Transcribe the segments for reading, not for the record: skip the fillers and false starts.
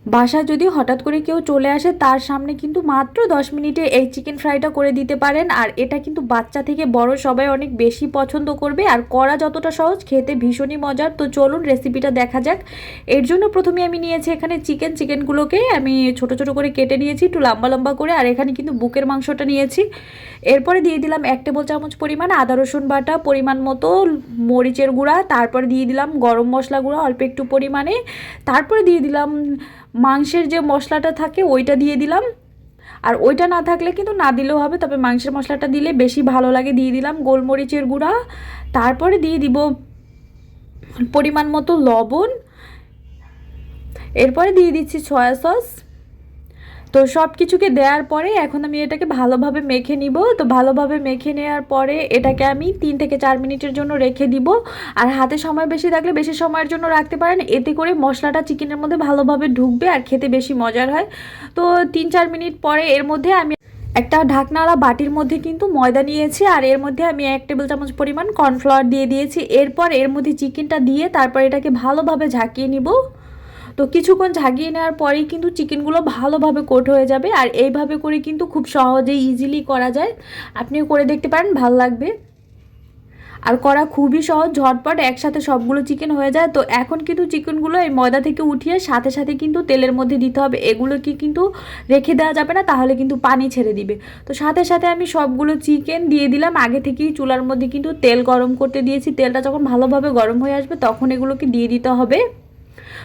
বাসায় যদি হঠাৎ করে কেউ চলে আসে তার সামনে কিন্তু মাত্র 10 মিনিটে এই চিকেন ফ্রাইটা করে দিতে পারেন। আর এটা কিন্তু বাচ্চা থেকে বড় সবাই অনেক বেশি পছন্দ করবে, আর করা যতটা সহজ খেতে ভীষণই মজার। তো চলুন রেসিপিটা দেখা যাক। এর জন্য প্রথমে আমি নিয়েছি এখানে চিকেনগুলোকে আমি ছোট ছোট করে কেটে নিয়েছি একটু লম্বা লম্বা করে, আর এখানে কিন্তু বুকের মাংসটা নিয়েছি। এরপরে দিয়ে দিলাম 1 টেবিল চামচ পরিমাণ আদা রসুন বাটা, পরিমাণ মতো মরিচের গুঁড়া, তারপরে দিয়ে দিলাম গরম মশলা গুঁড়া অল্প একটু পরিমাণে, তারপরে দিয়ে দিলাম মাংসের যে মশলাটা থাকে ওইটা দিয়ে দিলাম। আর ওইটা না থাকলে কিন্তু না দিলেও হবে, তবে মাংসের মশলাটা দিলে বেশি ভালো লাগে। দিয়ে দিলাম গোলমরিচের গুঁড়া, তারপরে দিয়ে দিব পরিমাণ মতো লবণ, এরপরে দিয়ে দিচ্ছি সয়া সস। তো সব কিছুকে দেওয়ার পরে এখন আমি এটাকে ভালোভাবে মেখে নিব। তো ভালোভাবে মেখে নেওয়ার পরে এটাকে আমি 3 থেকে 4 মিনিটের জন্য রেখে দিব। আর হাতে সময় বেশি থাকলে বেশি সময়ের জন্য রাখতে পারেন, এতে করে মশলাটা চিকেনের মধ্যে ভালোভাবে ঢুকবে আর খেতে বেশি মজার হয়। তো 3-4 মিনিট পরে এর মধ্যে আমি একটা ঢাকনাওয়ালা বাটির মধ্যে কিন্তু ময়দা নিয়েছি, আর এর মধ্যে আমি 1 টেবিল চামচ পরিমাণ কর্নফ্লাওয়ার দিয়ে দিয়েছি। এরপর এর মধ্যে চিকেনটা দিয়ে তারপর এটাকে ভালোভাবে ঝাঁকিয়ে নিব। তো কিছুক্ষণ ঝাঁকিয়ে নেওয়ার পরেই কিন্তু চিকেনগুলো ভালোভাবে কোট হয়ে যাবে। আর এইভাবে করে কিন্তু খুব সহজেই ইজিলি করা যায়, আপনিও করে দেখতে পারেন, ভালো লাগবে। আর করা খুবই সহজ, ঝটপট একসাথে সবগুলো চিকেন হয়ে যায়। তো এখন কিন্তু চিকেনগুলো এই ময়দা থেকে উঠিয়ে সাথে সাথে কিন্তু তেলের মধ্যে দিতে হবে, এগুলোকে কিন্তু রেখে দেওয়া যাবে না, তাহলে কিন্তু পানি ছেড়ে দিবে। তো সাথে সাথে আমি সবগুলো চিকেন দিয়ে দিলাম। আগে থেকেই চুলার মধ্যে কিন্তু তেল গরম করতে দিয়েছি, তেলটা যখন ভালোভাবে গরম হয়ে আসবে তখন এগুলোকে দিয়ে দিতে হবে।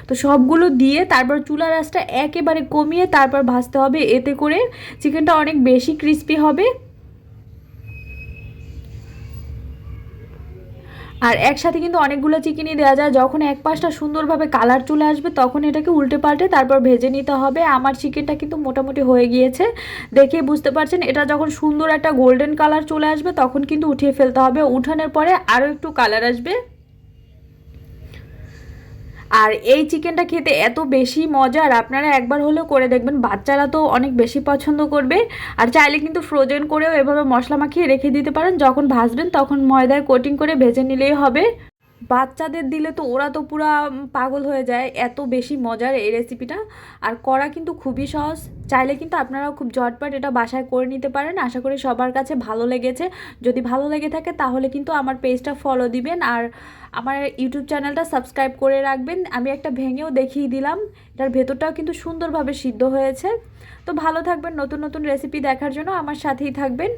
তো সবগুলো দিয়ে তারপর চুলার আঁচটা একেবারে কমিয়ে তারপর ভাজতে হবে, এতে করে চিকেনটা অনেক বেশি ক্রিস্পি হবে। আর একসাথে কিন্তু অনেকগুলো চিকেনই দেওয়া যায়। যখন এক পাশটা সুন্দরভাবে কালার চলে আসবে তখন এটাকে উল্টে পাল্টে তারপর ভেজে নিতে হবে। আমার চিকেনটা কিন্তু মোটামুটি হয়ে গিয়েছে, দেখে বুঝতে পারছেন। এটা যখন সুন্দর একটা গোল্ডেন কালার চলে আসবে তখন কিন্তু উঠিয়ে ফেলতে হবে, উঠানোর পরে আরও একটু কালার আসবে। আর এই চিকেনটা খেতে এত বেশি মজার, আপনারা একবার হলেও করে দেখবেন, বাচ্চারা তো অনেক বেশি পছন্দ করবে। আর চাইলে কিন্তু ফ্রোজেন করেও এভাবে মশলা মাখিয়ে রেখে দিতে পারেন, যখন ভাজবেন তখন ময়দায় কোটিং করে ভেজে নিলেই হবে। বাচ্চাদের দিলে তো ওরা তো পুরা পাগল হয়ে যায়, এত বেশি মজার এই রেসিপিটা। আর করা কিন্তু খুবই সহজ, চাইলে কিন্তু আপনারাও খুব ঝটপট এটা বাসায় করে নিতে পারেন। আশা করি সবার কাছে ভালো লেগেছে। যদি ভালো লেগে থাকে তাহলে কিন্তু আমার পেজটা ফলো দিবেন, আর আমার ইউটিউব চ্যানেলটা সাবস্ক্রাইব করে রাখবেন। আমি একটা ভেঙেও দেখিয়ে দিলাম, এটার ভেতরটাও কিন্তু সুন্দরভাবে সিদ্ধ হয়েছে। তো ভালো থাকবেন, নতুন নতুন রেসিপি দেখার জন্য আমার সাথেই থাকবেন।